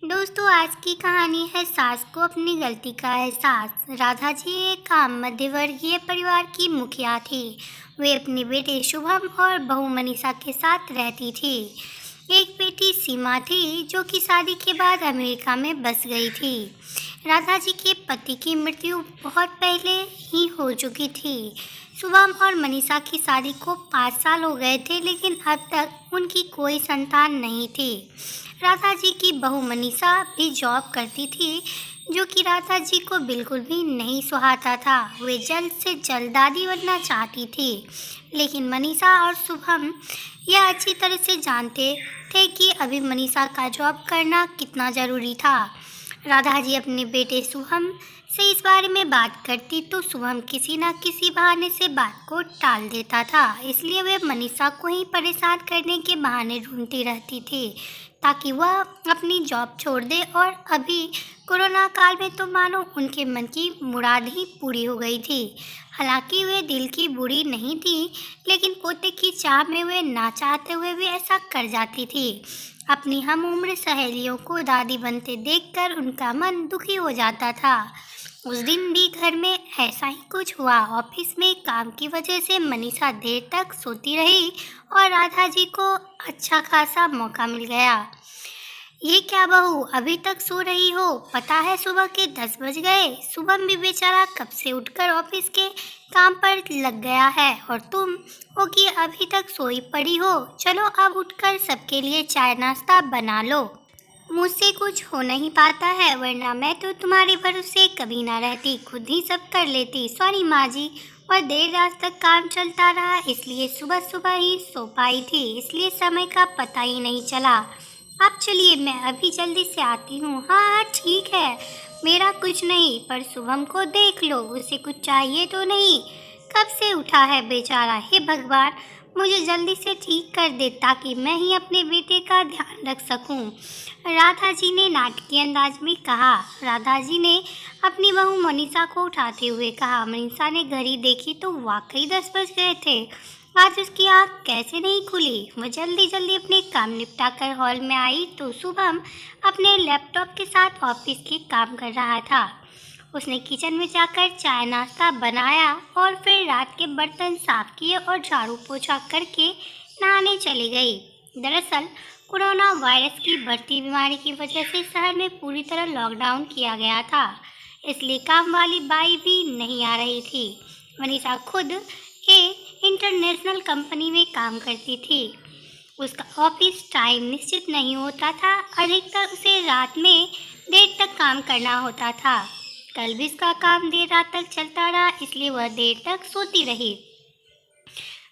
दोस्तों, आज की कहानी है सास को अपनी गलती का एहसास। राधा जी एक आम मध्यवर्गीय परिवार की मुखिया थी। वे अपने बेटे शुभम और बहू मनीषा के साथ रहती थी। एक बेटी सीमा थी जो कि शादी के बाद अमेरिका में बस गई थी। राधा जी के पति की मृत्यु बहुत पहले ही हो चुकी थी। शुभम और मनीषा की शादी को 5 साल हो गए थे, लेकिन अब तक उनकी कोई संतान नहीं थी। राधा जी की बहू मनीषा भी जॉब करती थी, जो कि राधा जी को बिल्कुल भी नहीं सुहाता था। वे जल्द से जल्द दादी बनना चाहती थी, लेकिन मनीषा और शुभम यह अच्छी तरह से जानते थे कि अभी मनीषा का जॉब करना कितना ज़रूरी था। राधा जी अपने बेटे शुभम से इस बारे में बात करती तो शुभम किसी न किसी बहाने से बात को टाल देता था। इसलिए वे मनीषा को ही परेशान करने के बहाने ढूंढती रहती थी ताकि वह अपनी जॉब छोड़ दे। और अभी कोरोना काल में तो मानो उनके मन की मुराद ही पूरी हो गई थी। हालांकि वे दिल की बुरी नहीं थी, लेकिन पोते की चाह में वे ना चाहते हुए भी ऐसा कर जाती थी। अपनी हम उम्र सहेलियों को दादी बनते देखकर उनका मन दुखी हो जाता था। उस दिन भी घर में ऐसा ही कुछ हुआ। ऑफिस में काम की वजह से मनीषा देर तक सोती रही और राधा जी को अच्छा खासा मौका मिल गया। ये क्या बहू, अभी तक सो रही हो? पता है सुबह के 10 बज गए। शुभम भी बेचारा कब से उठकर ऑफिस के काम पर लग गया है और तुम हो कि अभी तक सोई पड़ी हो। चलो अब उठकर सबके लिए चाय नाश्ता बना लो। मुझसे कुछ हो नहीं पाता है, वरना मैं तो तुम्हारे भरोसे कभी ना रहती, खुद ही सब कर लेती। सॉरी माँ जी, और देर रात तक काम चलता रहा, इसलिए सुबह सुबह ही सो पाई थी, इसलिए समय का पता ही नहीं चला। आप चलिए, मैं अभी जल्दी से आती हूँ। हाँ हाँ ठीक है, मेरा कुछ नहीं, पर शुभम को देख लो, उसे कुछ चाहिए तो नहीं? कब से उठा है बेचारा। हे भगवान, मुझे जल्दी से ठीक कर दे ताकि मैं ही अपने बेटे का ध्यान रख सकूं। राधा जी ने नाटकीय अंदाज में कहा। राधा जी ने अपनी बहू मनीषा को उठाते हुए कहा। मनीषा ने घड़ी देखी तो वाकई 10 बज गए थे। आज उसकी आँख कैसे नहीं खुली। वह जल्दी जल्दी अपने काम निपटा कर हॉल में आई तो शुभम अपने लैपटॉप के साथ ऑफिस के काम कर रहा था। उसने किचन में जाकर चाय नाश्ता बनाया और फिर रात के बर्तन साफ किए और झाड़ू पोछा करके नहाने चली गई। दरअसल कोरोना वायरस की बढ़ती बीमारी की वजह से शहर में पूरी तरह लॉकडाउन किया गया था, इसलिए काम वाली बाई भी नहीं आ रही थी। मनीषा खुद एक इंटरनेशनल कंपनी में काम करती थी। उसका ऑफिस टाइम निश्चित नहीं होता था, अधिकतर उसे रात में देर तक काम करना होता था। कल भी उसका काम देर रात तक चलता रहा, इसलिए वह देर तक सोती रही।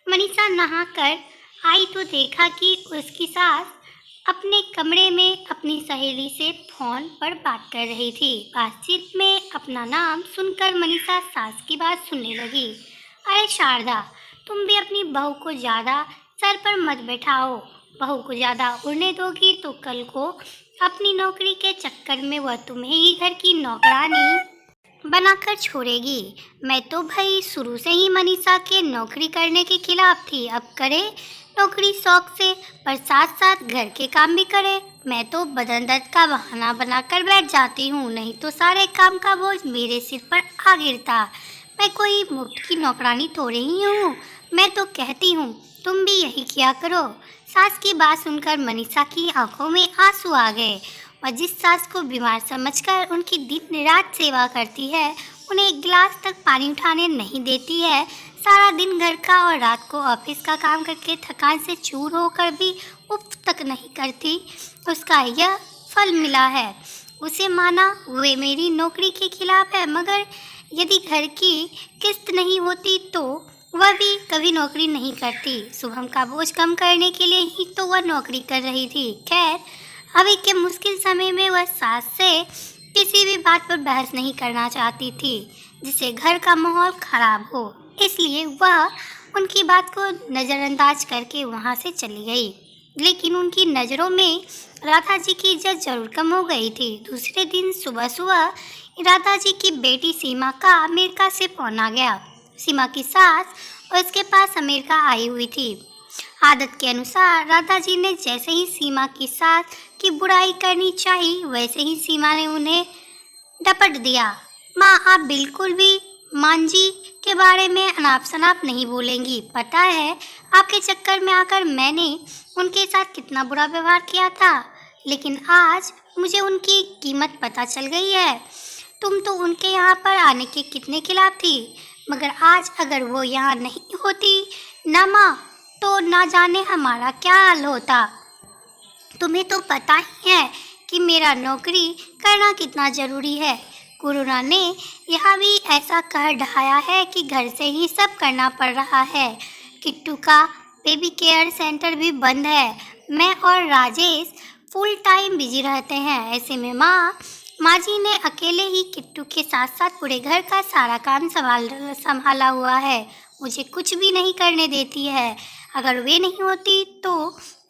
मनीषा नहाकर आई तो देखा कि उसकी सास अपने कमरे में अपनी सहेली से फोन पर बात कर रही थी। बातचीत में अपना नाम सुनकर मनीषा सास की बात सुनने लगी। अरे शारदा, तुम भी अपनी बहू को ज़्यादा सर पर मत बैठाओ। बहू को ज़्यादा उड़ने दोगी तो कल को अपनी नौकरी के चक्कर में वह तुम्हें ही घर की नौकरानी बनाकर छोड़ेगी। मैं तो भाई शुरू से ही मनीषा के नौकरी करने के खिलाफ थी। अब करे नौकरी शौक से, पर साथ साथ घर के काम भी करे। मैं तो बदन दर्द का बहाना बनाकर बैठ जाती हूँ, नहीं तो सारे काम का बोझ मेरे सिर पर आ गिरता। मैं कोई मुफ्त की नौकरानी थोड़ी ही हूँ। मैं तो कहती हूँ तुम भी यही किया करो। सास की बात सुनकर मनीषा की आंखों में आंसू आ गए। और जिस सास को बीमार समझकर उनकी दिन रात सेवा करती है, उन्हें एक गिलास तक पानी उठाने नहीं देती है, सारा दिन घर का और रात को ऑफिस का काम करके थकान से चूर होकर भी उफ तक नहीं करती, उसका यह फल मिला है। उसे माना वे मेरी नौकरी के खिलाफ है, मगर यदि घर की किस्त नहीं होती तो वह भी कभी नौकरी नहीं करती। शुभम का बोझ कम करने के लिए ही तो वह नौकरी कर रही थी। खैर, अभी के मुश्किल समय में वह सास से किसी भी बात पर बहस नहीं करना चाहती थी जिससे घर का माहौल खराब हो, इसलिए वह उनकी बात को नज़रअंदाज करके वहाँ से चली गई। लेकिन उनकी नज़रों में राधा जी की इज्जत जरूर कम हो गई थी। दूसरे दिन सुबह सुबह राधा जी की बेटी सीमा का अमेरिका से फोन आ गया। सीमा की सास उसके पास अमेरिका आई हुई थी। आदत के अनुसार राधा जी ने जैसे ही सीमा की सास की बुराई करनी चाहिए, वैसे ही सीमा ने उन्हें डपट दिया। माँ, आप बिल्कुल भी मांझी के बारे में अनाप शनाप नहीं बोलेंगी। पता है आपके चक्कर में आकर मैंने उनके साथ कितना बुरा व्यवहार किया था, लेकिन आज मुझे उनकी कीमत पता चल गई है। तुम तो उनके यहाँ पर आने के कितने खिलाफ थी, मगर आज अगर वो यहाँ नहीं होती ना माँ, तो ना जाने हमारा क्या हाल होता। तुम्हें तो पता ही है कि मेरा नौकरी करना कितना ज़रूरी है। कोरोना ने यह भी ऐसा कह ढाया है कि घर से ही सब करना पड़ रहा है। किट्टू का बेबी केयर सेंटर भी बंद है। मैं और राजेश फुल टाइम बिजी रहते हैं। ऐसे में माँ जी ने अकेले ही किट्टू के साथ साथ पूरे घर का सारा काम संभाला हुआ है। मुझे कुछ भी नहीं करने देती है। अगर वे नहीं होती तो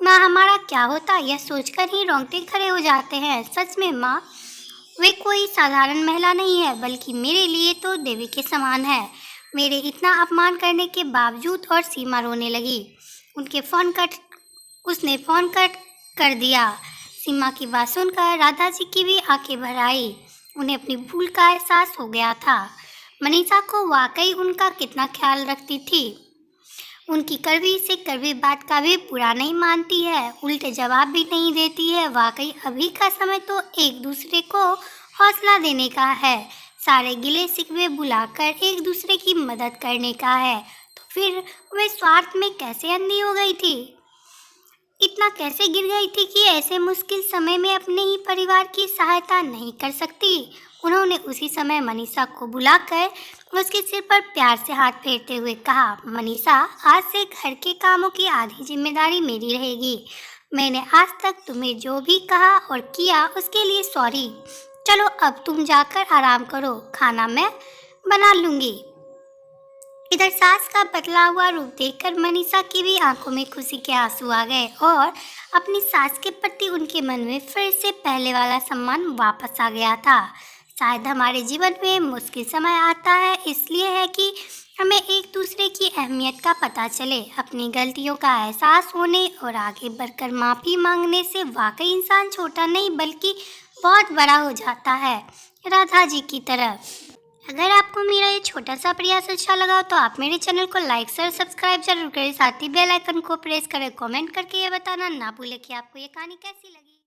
माँ हमारा क्या होता, यह सोचकर ही रोंगटे खड़े हो जाते हैं। सच में माँ, वे कोई साधारण महिला नहीं है, बल्कि मेरे लिए तो देवी के समान है। मेरे इतना अपमान करने के बावजूद। और सीमा रोने लगी। उसने फ़ोन कट कर दिया। सीमा की बात सुनकर राधा जी की भी आंखें भर आई। उन्हें अपनी भूल का एहसास हो गया था। मनीषा को वाकई उनका कितना ख्याल रखती थी। उनकी कड़वी से कड़वी बात का भी बुरा नहीं मानती है, उल्टे जवाब भी नहीं देती है। वाकई अभी का समय तो एक दूसरे को हौसला देने का है, सारे गिले शिकवे बुलाकर एक दूसरे की मदद करने का है। तो फिर वे स्वार्थ में कैसे अंधी हो गई थी, इतना कैसे गिर गई थी कि ऐसे मुश्किल समय में अपने ही परिवार की सहायता नहीं कर सकती। उन्होंने उसी समय मनीषा को बुलाकर उसके सिर पर प्यार से हाथ फेरते हुए कहा, मनीषा, आज से घर के कामों की आधी जिम्मेदारी मेरी रहेगी। मैंने आज तक तुम्हें जो भी कहा और किया उसके लिए सॉरी। चलो अब तुम जाकर आराम करो, खाना मैं बना लूँगी। इधर सास का बदला हुआ रूप देखकर मनीषा की भी आंखों में खुशी के आंसू आ गए और अपनी सास के प्रति उनके मन में फिर से पहले वाला सम्मान वापस आ गया था। शायद हमारे जीवन में मुश्किल समय आता है इसलिए है कि हमें एक दूसरे की अहमियत का पता चले। अपनी गलतियों का एहसास होने और आगे बढ़कर माफ़ी मांगने से वाकई इंसान छोटा नहीं बल्कि बहुत बड़ा हो जाता है, राधा जी की तरह। अगर आपको मेरा ये छोटा सा प्रयास अच्छा लगा तो आप मेरे चैनल को लाइक शेयर सब्सक्राइब जरूर करें, साथ ही बेल आइकन को प्रेस करें। कमेंट करके ये बताना ना भूलें कि आपको ये कहानी कैसी लगी।